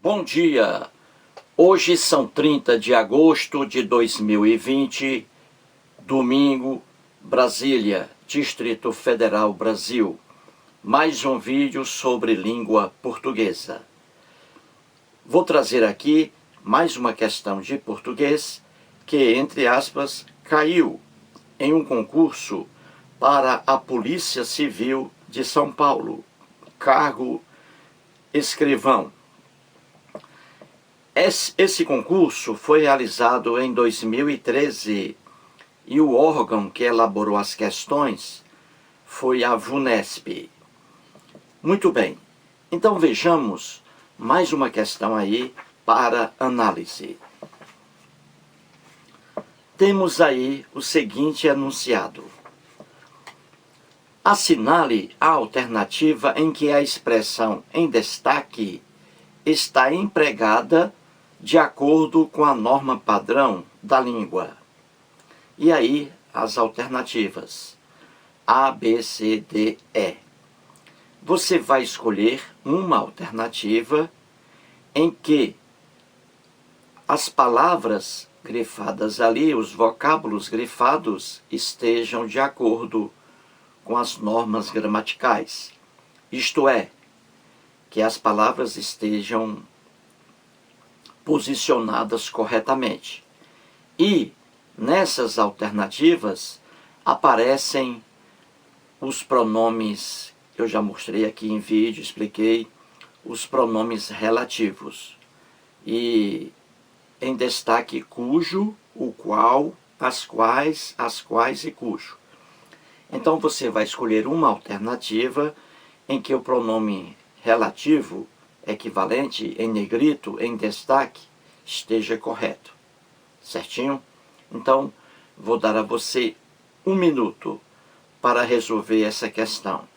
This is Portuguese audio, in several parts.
Bom dia! Hoje são 30 de agosto de 2020, domingo, Brasília, Distrito Federal, Brasil. Mais um vídeo sobre língua portuguesa. Vou trazer aqui mais uma questão de português que, entre aspas, caiu em um concurso para a Polícia Civil de São Paulo, cargo escrivão. Esse concurso foi realizado em 2013 e o órgão que elaborou as questões foi a VUNESP. Muito bem, então vejamos mais uma questão aí para análise. Temos aí o seguinte enunciado. Assinale a alternativa em que a expressão em destaque está empregada de acordo com a norma padrão da língua. E aí, as alternativas A, B, C, D, E. Você vai escolher uma alternativa em que as palavras grifadas ali, os vocábulos grifados, estejam de acordo com as normas gramaticais. Isto é, que as palavras estejam posicionadas corretamente. E nessas alternativas aparecem os pronomes, eu já mostrei aqui em vídeo, expliquei, os pronomes relativos. E em destaque cujo, o qual, as quais e cujo. Então você vai escolher uma alternativa em que o pronome relativo, equivalente em negrito, em destaque, esteja correto. Certinho? Então, vou dar a você 1 minuto para resolver essa questão.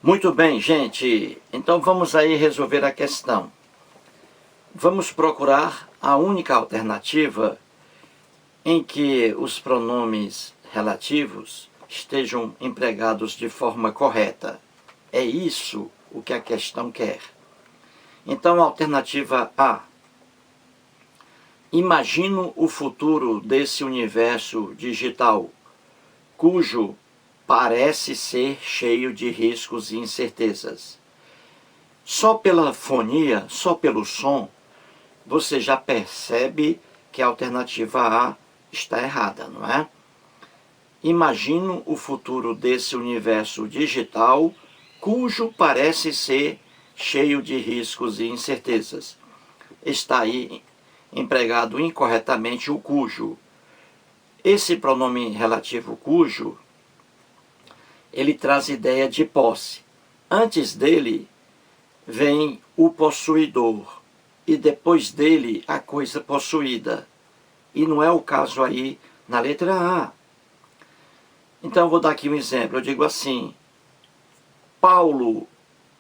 Muito bem, gente. Então vamos aí resolver a questão. Vamos procurar a única alternativa em que os pronomes relativos estejam empregados de forma correta. É isso o que a questão quer. Então, a alternativa A. Imagino o futuro desse universo digital, cujo parece ser cheio de riscos e incertezas. Só pela fonia, só pelo som, você já percebe que a alternativa A está errada, não é? Imagino o futuro desse universo digital, cujo parece ser cheio de riscos e incertezas. Está aí empregado incorretamente o cujo. Esse pronome relativo cujo, ele traz ideia de posse. Antes dele vem o possuidor e depois dele a coisa possuída. E não é o caso aí na letra A. Então eu vou dar aqui um exemplo. Eu digo assim: Paulo,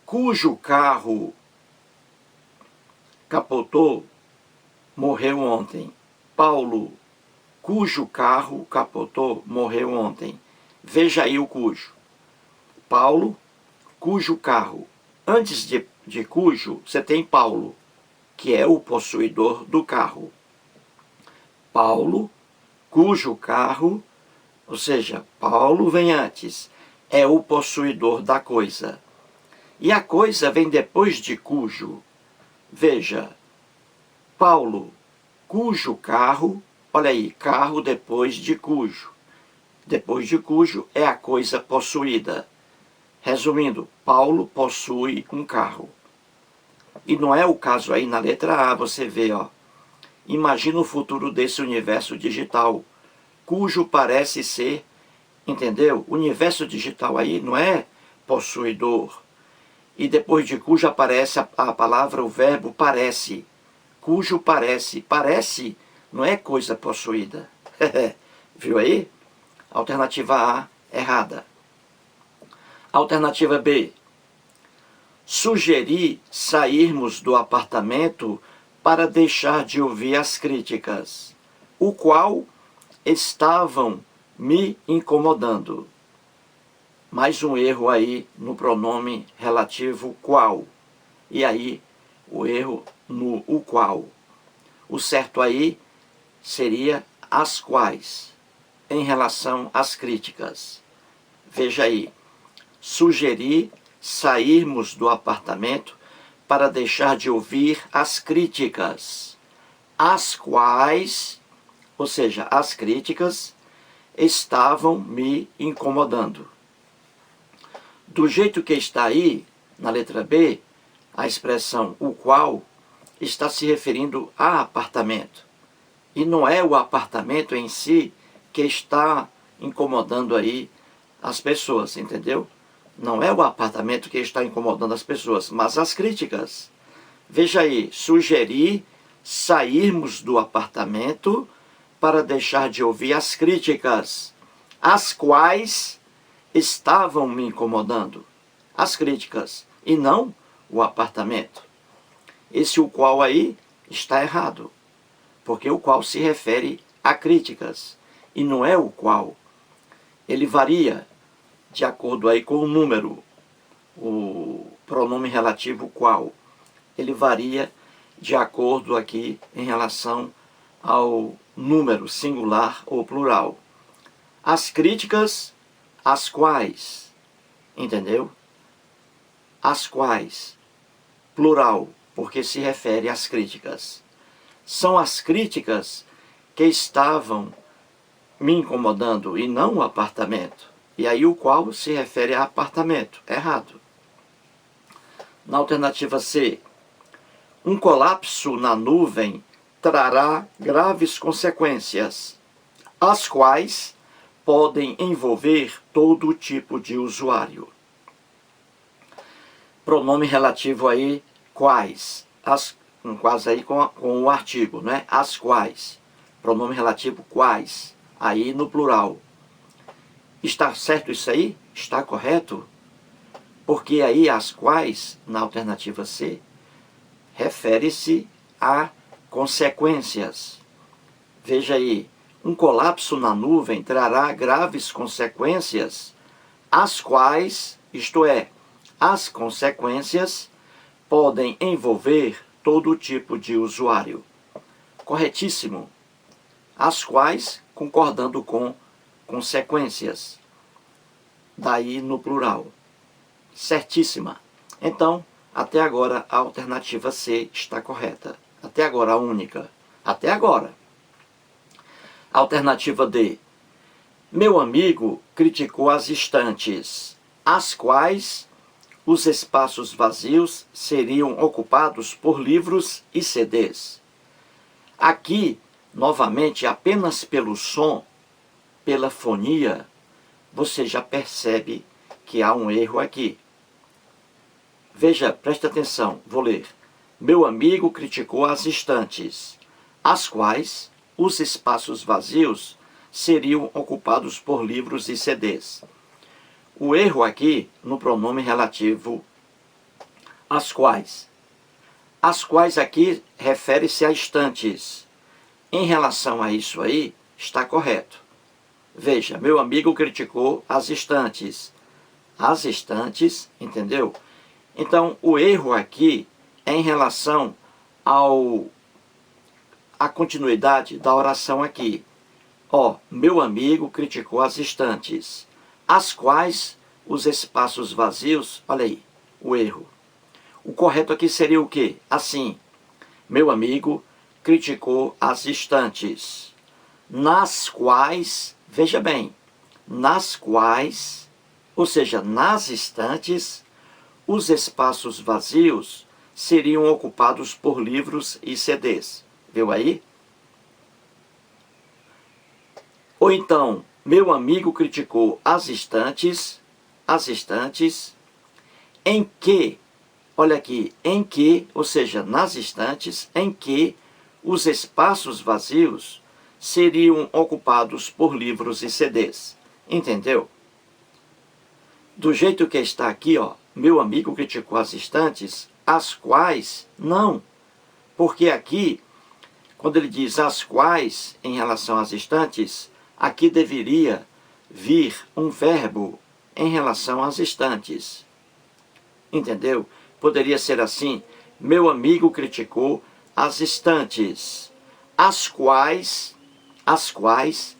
cujo carro capotou, morreu ontem. Paulo, cujo carro capotou, morreu ontem. Veja aí o cujo. Paulo, cujo carro. Antes de cujo, você tem Paulo, que é o possuidor do carro. Paulo, cujo carro, ou seja, Paulo vem antes, é o possuidor da coisa. E a coisa vem depois de cujo. Veja, Paulo, cujo carro, olha aí, carro depois de cujo. Depois de cujo é a coisa possuída. Resumindo, Paulo possui um carro. E não é o caso aí na letra A, você vê, ó. Imagina o futuro desse universo digital, cujo parece ser, entendeu? O universo digital aí não é possuidor. E depois de cujo aparece a palavra, o verbo parece. Cujo parece. Parece não é coisa possuída. Viu aí? Alternativa A, errada. Alternativa B. Sugeri sairmos do apartamento para deixar de ouvir as críticas, o qual estavam me incomodando. Mais um erro aí no pronome relativo qual. E aí o erro no o qual. O certo aí seria as quais, em relação às críticas. Veja aí, sugeri sairmos do apartamento para deixar de ouvir as críticas, as quais, ou seja, as críticas, estavam me incomodando. Do jeito que está aí, na letra B, a expressão o qual está se referindo a apartamento. E não é o apartamento em si que está incomodando aí as pessoas, entendeu? Não é o apartamento que está incomodando as pessoas, mas as críticas. Veja aí, sugeri sairmos do apartamento para deixar de ouvir as críticas, as quais estavam me incomodando. As críticas, e não o apartamento. Esse o qual aí está errado, porque o qual se refere a críticas, e não é o qual. Ele varia de acordo aí com o número, o pronome relativo qual. Ele varia de acordo aqui em relação ao número singular ou plural. As críticas, as quais, entendeu? As quais, plural, porque se refere às críticas. São as críticas que estavam me incomodando e não o apartamento. E aí o qual se refere a apartamento. Errado. Na alternativa C, um colapso na nuvem trará graves consequências, as quais podem envolver todo tipo de usuário. Pronome relativo aí, quais. Quase aí com o artigo, né? As quais. Pronome relativo quais. Aí no plural. Está certo isso aí? Está correto? Porque aí as quais, na alternativa C, refere-se a consequências. Veja aí, um colapso na nuvem trará graves consequências, as quais, isto é, as consequências, podem envolver todo tipo de usuário. Corretíssimo. As quais, concordando com consequências. Daí no plural. Certíssima. Então, até agora a alternativa C está correta. Até agora a única. Até agora. Alternativa D. Meu amigo criticou as estantes, as quais os espaços vazios seriam ocupados por livros e CDs. Aqui, novamente, apenas pelo som, pela fonia, você já percebe que há um erro aqui. Veja, preste atenção, vou ler. Meu amigo criticou as estantes, as quais os espaços vazios seriam ocupados por livros e CDs. O erro aqui no pronome relativo as quais. As quais aqui refere-se a estantes. Em relação a isso aí, está correto. Veja, meu amigo criticou as estantes. As estantes, entendeu? Então, o erro aqui é em relação à continuidade da oração aqui. Ó, meu amigo criticou as estantes, as quais os espaços vazios, olha aí, o erro. O correto aqui seria o quê? Assim, meu amigo criticou as estantes, nas quais, veja bem, nas quais, ou seja, nas estantes, os espaços vazios seriam ocupados por livros e CDs. Viu aí? Ou então, meu amigo criticou as estantes, em que, olha aqui, em que, ou seja, nas estantes, em que os espaços vazios seriam ocupados por livros e CDs. Entendeu? Do jeito que está aqui, ó, meu amigo criticou as estantes, as quais, não. Porque aqui, quando ele diz as quais, em relação às estantes, aqui deveria vir um verbo em relação às estantes. Entendeu? Poderia ser assim, meu amigo criticou as estantes, as quais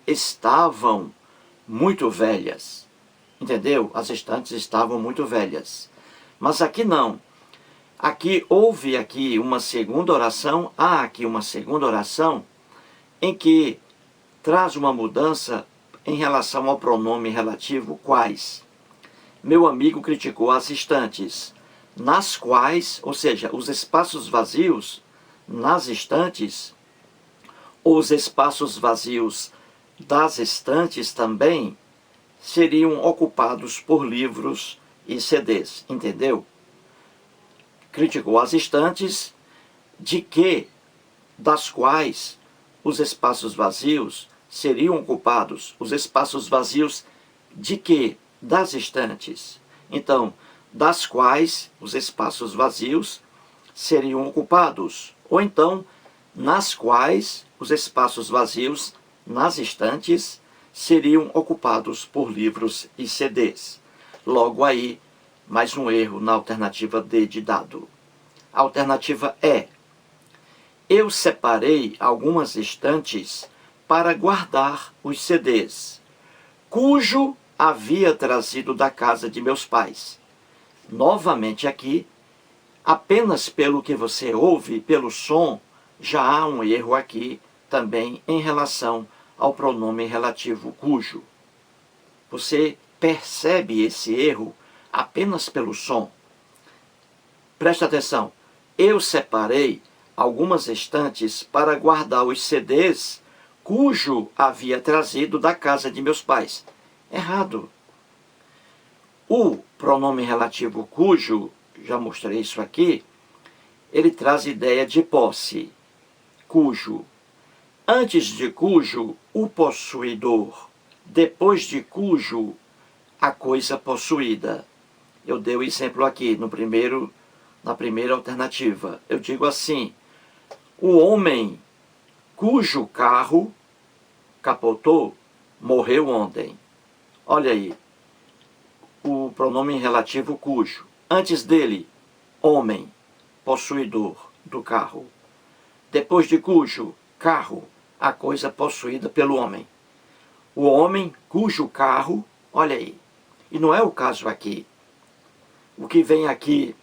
estavam muito velhas. Entendeu? As estantes estavam muito velhas. Mas aqui não. Aqui houve aqui uma segunda oração, há aqui uma segunda oração em que traz uma mudança em relação ao pronome relativo quais. Meu amigo criticou as estantes, nas quais, ou seja, os espaços vazios nas estantes, os espaços vazios das estantes também seriam ocupados por livros e CDs, entendeu? Criticou as estantes das quais os espaços vazios seriam ocupados. Os espaços vazios de quê? Das estantes. Então, das quais os espaços vazios seriam ocupados. Ou então, nas quais os espaços vazios nas estantes seriam ocupados por livros e CDs. Logo aí, mais um erro na alternativa D de dado. A alternativa E. Eu separei algumas estantes para guardar os CDs, cujo havia trazido da casa de meus pais. Novamente aqui, apenas pelo que você ouve, pelo som, já há um erro aqui também em relação ao pronome relativo cujo. Você percebe esse erro apenas pelo som. Presta atenção. Eu separei algumas estantes para guardar os CDs cujo havia trazido da casa de meus pais. Errado. O pronome relativo cujo, já mostrei isso aqui, ele traz ideia de posse. Cujo. Antes de cujo, o possuidor. Depois de cujo, a coisa possuída. Eu dei o exemplo aqui na primeira alternativa. Eu digo assim, o homem cujo carro capotou morreu ontem. Olha aí, o pronome relativo cujo. Antes dele, homem, possuidor do carro. Depois de cujo, carro, a coisa possuída pelo homem. o homem cujo carro, olha aí, e não é o caso aqui. O que vem aqui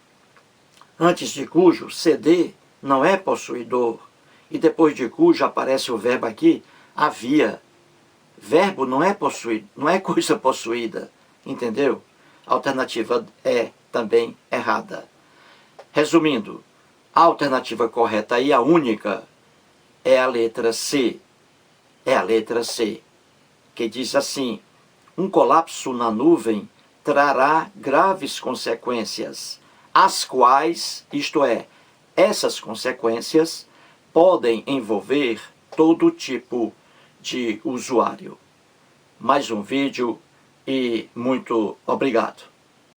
antes de cujo, CD, não é possuidor. E depois de cujo aparece o verbo aqui, havia. Verbo não é possuído, não é coisa possuída. Entendeu? A alternativa é também errada. Resumindo, a alternativa correta e a única é a letra C. É a letra C, que diz assim: um colapso na nuvem trará graves consequências, as quais, isto é, essas consequências, podem envolver todo tipo de usuário. Mais um vídeo e muito obrigado.